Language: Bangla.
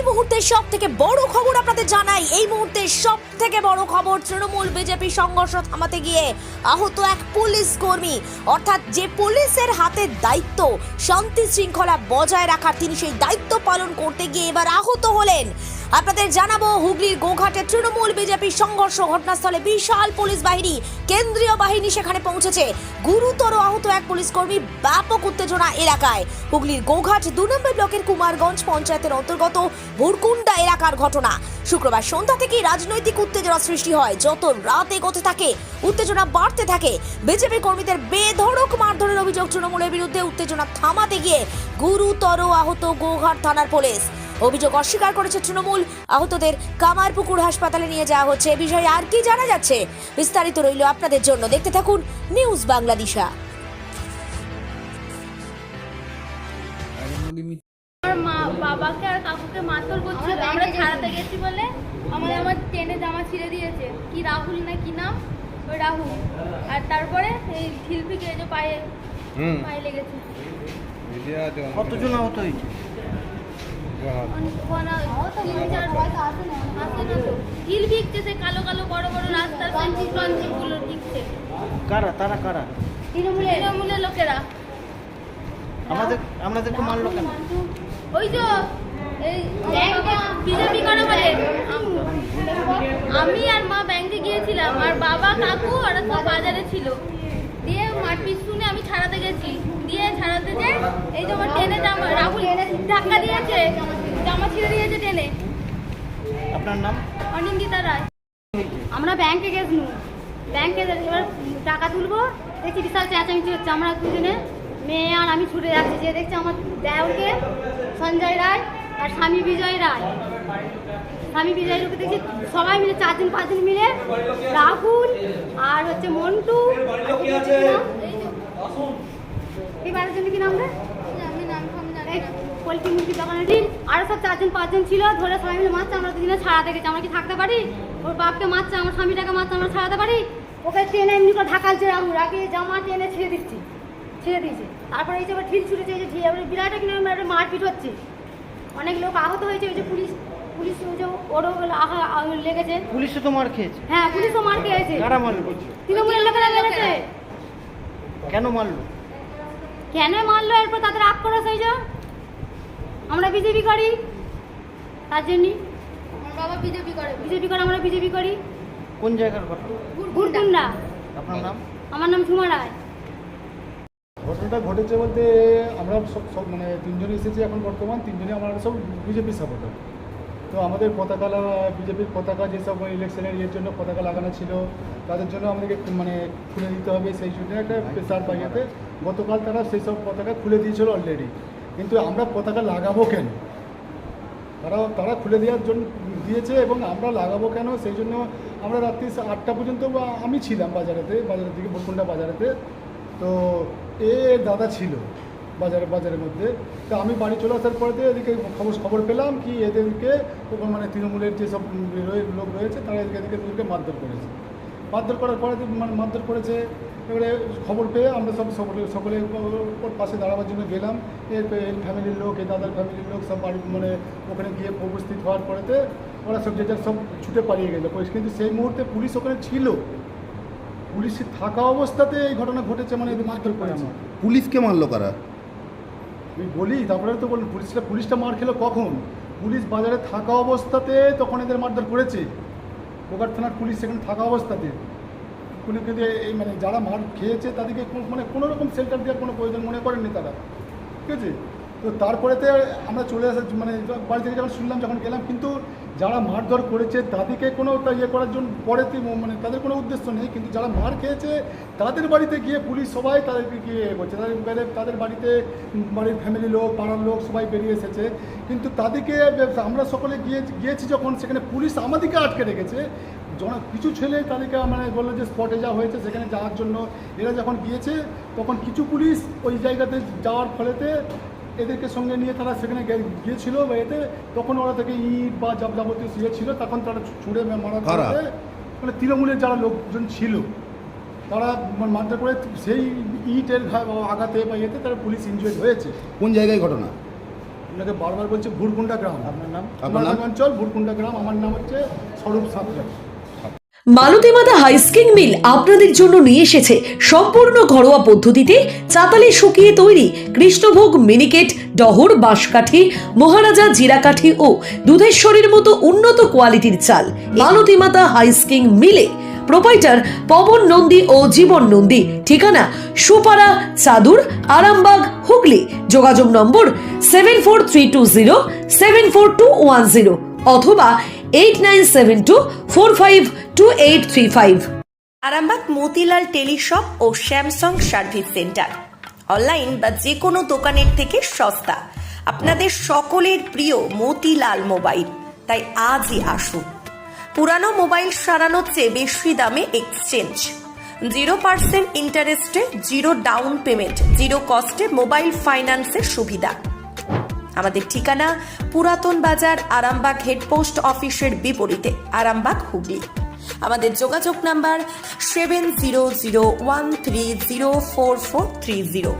মুহূর্তে সব থেকে বড় খবর আপনাদের জানাই। এই মুহূর্তে সব থেকে বড় খবর, তৃণমূল বিজেপি সংঘর্ষ থামাতে গিয়ে আহত এক পুলিশ কর্মী, অর্থাৎ যে পুলিশের হাতে দায়িত্ব শান্তি শৃঙ্খলা বজায় রাখার, তিনি সেই দায়িত্ব পালন করতে গিয়ে এবার আহত হলেন। আপনাদের জানাবো, হুগলির গোঘাটে তৃণমূল বিজেপি সংঘর্ষ ঘটনাস্থলে বিশাল পুলিশ বাহিনী, কেন্দ্রীয় বাহিনী সেখানে পৌঁছেছে। গুরুতর আহত এক পুলিশ কর্মী, ব্যাপক উত্তেজনা এলাকায়। হুগলির গোঘাট 2 নম্বর ব্লকের কুমারগঞ্জ পঞ্চায়েতের অন্তর্গত ভুরকুন্ডা এলাকার ঘটনা। শুক্রবার সন্ধ্যা থেকেই রাজনৈতিক উত্তেজনা সৃষ্টি হয়। যত রাত এগোতে থাকে উত্তেজনা বাড়তে থাকে। বিজেপি কর্মীদের বেধড়ক মারধরের অভিযোগ তৃণমূলের বিরুদ্ধে। উত্তেজনা থামাতে গিয়ে গুরুতর আহত গোঘাট থানার পুলিশ। অভিযোগ অস্বীকার করেছে তৃণমূল। আহতদের কামারপুকুর হাসপাতালে নিয়ে যাওয়া হচ্ছে। এ বিষয়ে আর কি জানা যাচ্ছে, বিস্তারিত রইল আপনাদের জন্য। দেখতে থাকুন নিউজ বাংলাদেশা। বাবাকে আর কাকুকে মারধর করছিল, আমরা ছাড়াতে গেছি বলে আমার টেনে জামা ছিঁড়ে দিয়েছে। কি রাহুল না কি নাম, ওই রাহুল। আর তারপরে এই শিল্পীকে যে পায়ে লেগেছে। কতজন আহত হয়েছে? হিল ভিগছে, সে কালো কালো বড় বড় রাস্তার গুলো ভিগছে। কারা তারা কারা? তৃণমূলের লোকেরা। আমাদেরকে মারলো কেন? ওই যে এই বিজেপি করে বলে। আমি আর মা ব্যাংকে গিয়েছিলাম, আর বাবা কাকু ওরা সব বাজারে ছিল। দিয়ে মারপিট শুনে আমি ছাড়াতে গেছি। দিয়ে ছাড়াতে যে এই যে আমার টেনে জামা, রাহুল ধাক্কা দিয়েছে, জামা ছিঁড়ে দিয়েছে টেনে। আপনার নাম? অনিন্দিতা রায়। আমরা ব্যাংকে গেছিলাম, ব্যাংকে এবার টাকা তুলবো, দেখছি বিশাল চেঁচামেচি হচ্ছে। আমরা দুজনে, মেয়ে আর আমি ছুটে যাচ্ছি, যে দেখছি আমার দেওরকে সঞ্জয় রায় আর স্বামী বিজয় রায়। স্বামী বিজয় লোকে দেখছি সবাই মিলে 4-5 জন মিলে, রাহুল আর হচ্ছে মন্টু, এই 12 জন কি নাম রে? পোলট্রি মুরগি দোকানের দিন আরো সব 4-5 জন ছিল। ধরে সবাই মিলে মারছে। আমরা দুদিনে ছাড়াতে গেছি। আমরা কি থাকতে পারি? ওর বাপকে মারছে, আমার স্বামীটাকে মারছে, আমরা ছাড়াতে পারি? ওকে টেনে এমনি করে ঢাকালছে রাহুল, আগে জামা টেনে ছেড়ে দিয়েছে। তারপরে এই যে আবার ঢিল ছুটেছে, এই যে বিরাট একটা মারপিট হচ্ছে। অনেক লোক আহত হয়েছে। ওই যে পুলিশ ওই যে ওরও লেগেছে। পুলিশও তো মার খেয়েছে? হ্যাঁ, পুলিশও মার খেয়েছে। কারা মারলো? তৃণমূলের লোকেরা মেরেছে। কেন মারলো? কেন মারলো? এরপর তাদের আক্রোশ হয়ে যাও। আমরা বিজেপি করি, তার জন্যই। আমার বাবা বিজেপি করে, আমরা বিজেপি করি। কোন জায়গার কথা? ভুরকুন্ডা। আপনার নাম? আমার নাম ঝুমা রায়। ঘটনাটা ঘটেছে বলতে আমরা সব মানে 3 জন এসেছি এখন বর্তমান। 3 জনই আমরা সব বিজেপি সাপোর্টার। তো আমাদের পতাকা, বিজেপির পতাকা যেসব ইলেকশনের ইয়ের জন্য পতাকা লাগানো ছিল, তাদের জন্য আমাদেরকে মানে খুলে দিতে হবে, সেই জন্য একটা প্রেসার পাইয়াতে গতকাল তারা সেই সব পতাকা খুলে দিয়েছিল অলরেডি। কিন্তু আমরা পতাকা লাগাবো কেন? তারা খুলে দেওয়ার জন্য দিয়েছে এবং আমরা লাগাবো কেন, সেই জন্য আমরা রাত্রি 8টা পর্যন্ত আমি ছিলাম বাজারের দিকে, ভুরকুন্ডা বাজারেতে। তো দাদা ছিল বাজারের মধ্যে। তো আমি বাড়ি চলে আসার পরে এদিকে খবর পেলাম কি এদেরকে মানে তৃণমূলের যেসব লোক রয়েছে তারা এদেরকে মারধর করেছে। মারধর করার পরে মানে মারধর করেছে। এবারে খবর পেয়ে আমরা সকলে ওর পাশে দাঁড়াবার জন্য গেলাম। এর ফ্যামিলির লোক, এই দাদার ফ্যামিলির লোক সব বাড়ি মানে ওখানে গিয়ে উপস্থিত হওয়ার পরেতে ওরা সব যে সব ছুটে পালিয়ে গেল। কিন্তু সেই মুহূর্তে পুলিশ ওখানে ছিল। পুলিশ থাকা অবস্থাতে এই ঘটনা ঘটেছে, মানে মারধর করেছে। পুলিশকে মারলো কারা? আমি বলি, তারপরে তো বলুন পুলিশটা মার খেলো কখন? পুলিশ বাজারে থাকা অবস্থাতে তখন এদের মারধর করেছে। গোঘাট থানার পুলিশ সেখানে থাকা অবস্থাতে কিন্তু এই মানে যারা মার খেয়েছে তাদেরকে মানে কোনো রকম শেল্টার দেওয়ার কোনো প্রয়োজন মনে করেননি তারা, ঠিক আছে? তো তারপরেতে আমরা চলে আসা মানে বাড়ি থেকে যখন শুনলাম, যখন গেলাম, কিন্তু যারা মারধর করেছে তাদেরকে কোনো ইয়ে করার জন্য পরেতে মানে তাদের কোনো উদ্দেশ্য নেই। কিন্তু যারা মার খেয়েছে তাদের বাড়িতে গিয়ে পুলিশ সবাই তাদেরকে গিয়ে করছে। তাদের বাড়িতে বাড়ির ফ্যামিলি লোক, পাড়ার লোক সবাই বেরিয়ে এসেছে। কিন্তু তাদেরকে আমরা সকলে গিয়েছি যখন, সেখানে পুলিশ আমাদেরকে আটকে রেখেছে। কিছু ছেলে তাদেরকে মানে বললো যে স্পটে যা হয়েছে সেখানে যাওয়ার জন্য। এরা যখন গিয়েছে তখন কিছু পুলিশ ওই জায়গাতে যাওয়ার ফলেতে এদেরকে সঙ্গে নিয়ে তারা সেখানে গিয়েছিল বা এতে, তখন ওরা থেকে ইট বা যাবতীয় ইয়ে ছিল, তখন তারা ছুঁড়ে মারার ফলে মানে তৃণমূলের যারা লোকজন ছিল তারা মারধর করে সেই ইটের আঘাতে বা এতে তারা পুলিশ ইনজুয়ার্ড হয়েছে। কোন জায়গায় ঘটনা? ওনাকে বারবার বলছে ভুরকুন্ডা গ্রাম। আপনার নাম? আপনার নাম? অঞ্চল ভুরকুন্ডা গ্রাম। আমার নাম হচ্ছে স্বরূপ সাঁতরা। মালতীমাতা হাইস্কিং মিল আপনাদের জন্য নিয়ে এসেছে সম্পূর্ণ ঘরোয়া পদ্ধতিতে চাতালে শুকিয়ে তৈরি কৃষ্ণভোগ মিনিকেট, ডহর, বাঁশকাঠি, মহারাজা জিরাকাঠি ও দুধেশ্বরীর মতো উন্নত কোয়ালিটির চাল। মালতীমাতা হাইস্কিং মিলে প্রোপাইটার পবন নন্দী ও জীবন নন্দী। ঠিকানা সুপারা, চাদুর, আরামবাগ, হুগলি। যোগাযোগ নম্বর 7432074210 অথবা 8972452835। আরামবাগ মতিলাল টেলিশপ ও স্যামসাং সার্ভিস সেন্টার, অনলাইন বা যে কোনো দোকানের থেকে সস্তা। আপনাদের সকলের প্রিয় মতিলাল মোবাইল, তাই আজই আসুন। পুরানো মোবাইল সারানোর চেয়ে বেশি দামে এক্সচেঞ্জ, 0% ইন্টারেস্টে, 0 ডাউন পেমেন্ট, 0 কস্টে মোবাইল ফাইন্যান্সের সুবিধা। আমাদের ঠিকানা পুরাতন বাজার, আরামবাগ হেডপোস্ট অফিসের বিপরীতে, আরামবাগ, হুগলি। আমাদের যোগাযোগ নাম্বার 7001304430।